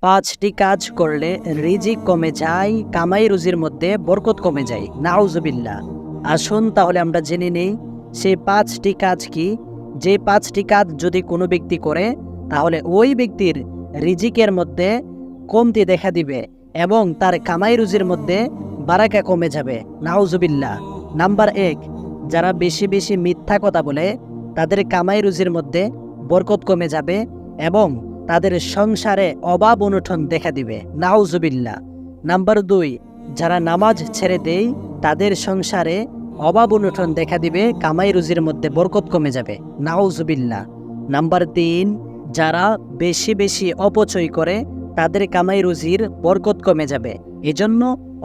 পাঁচটি কাজ করলে রিজিক কমে যায়, কামাই রুজির মধ্যে বরকত কমে যায়। নাউজুবিল্লাহ। আসুন তাহলে আমরা জেনে নেই সেই পাঁচটি কাজ কি। যে পাঁচটি কাজ যদি কোনো ব্যক্তি করে তাহলে ওই ব্যক্তির রিজিকের মধ্যে কমতি দেখা দিবে এবং তার কামাই রুজির মধ্যে বারাকা কমে যাবে। নাউজুবিল্লাহ। নাম্বার ১, যারা বেশি বেশি মিথ্যা কথা বলে তাদের কামাই রুজির মধ্যে বরকত কমে যাবে এবং তাদের সংসারে অভাব অনটন দেখা দিবে। নাউজুবিল্লাহ। নাম্বার ২, যারা নামাজ ছেড়ে দেয় তাদের সংসারে অভাব অনটন দেখা দিবে, কামাই রুজির মধ্যে বরকত কমে যাবে। নাউজুবিল্লাহ। নাম্বার ৩, যারা বেশি বেশি অপচয় করে তাদের কামাই রুজির বরকত কমে যাবে। এজন্য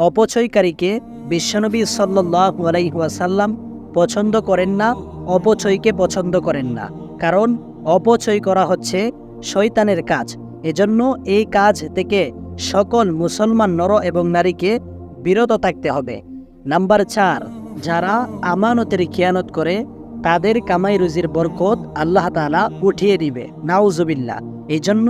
অপচয়কারীকে বিশ্বনবী সাল্লাল্লাহু আলাইহি ওয়াসাল্লাম পছন্দ করেন না, অপচয়কে পছন্দ করেন না। কারণ অপচয় করা হচ্ছে শয়তানের কাজ। এজন্য এই কাজ থেকে সকল মুসলমান নর এবং নারীকে বিরত থাকতে হবে। নাম্বার ৪, যারা আমানতের খিয়ানত করে তাদের কামাই রুজির বরকত আল্লাহ তাআলা উঠিয়ে দিবে। নাউজুবিল্লাহ। এই জন্য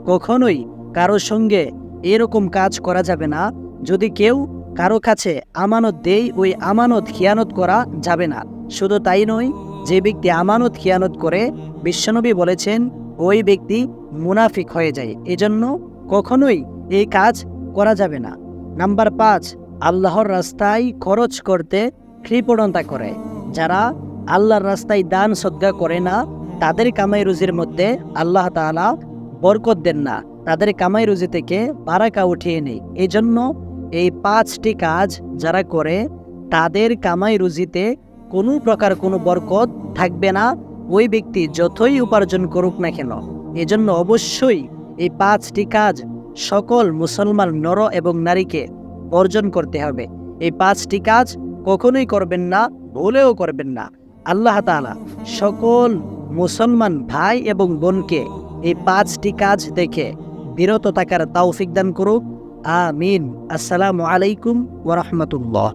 কখনোই কারো সঙ্গে এরকম কাজ করা যাবে না। যদি কেউ কারো কাছে আমানত দেয় ওই আমানত খিয়ানত করা যাবে না। শুধু তাই নয়, যে ব্যক্তি আমানত খিয়ানত করে বিশ্বনবী বলেছেন ওই ব্যক্তি মুনাফিক হয়ে যায়। এজন্য কখনোই এই কাজ করা যাবে না। নাম্বার ৫, আল্লাহর রাস্তায় খরচ করতে কৃপণতা করে। যারা আল্লাহর রাস্তায় দান সদ্গা করে না তাদের কামাই রুজির মধ্যে আল্লাহ তাআলা বরকত দেন না, তাদের কামাই রুজি থেকে বারাকা উঠিয়ে নেই। এই জন্য এই ৫টি কাজ যারা করে তাদের কামাই রুজিতে কোনো প্রকার কোনো বরকত থাকবে না, ওই ব্যক্তি যতই উপার্জন করুক না কেন। এজন্য অবশ্যই এই ৫টি কাজ সকল মুসলমান নর এবং নারীকে অর্জন করতে হবে। এই ৫টি কাজ কখনোই করবেন না, ভুলেও করবেন না। আল্লাহ তাআলা সকল মুসলমান ভাই এবং বোনকে এই ৫টি কাজ থেকে বিরত থাকার তৌফিক দান করুক। আমিন। আসসালামু আলাইকুম ওয়া রাহমাতুল্লাহ।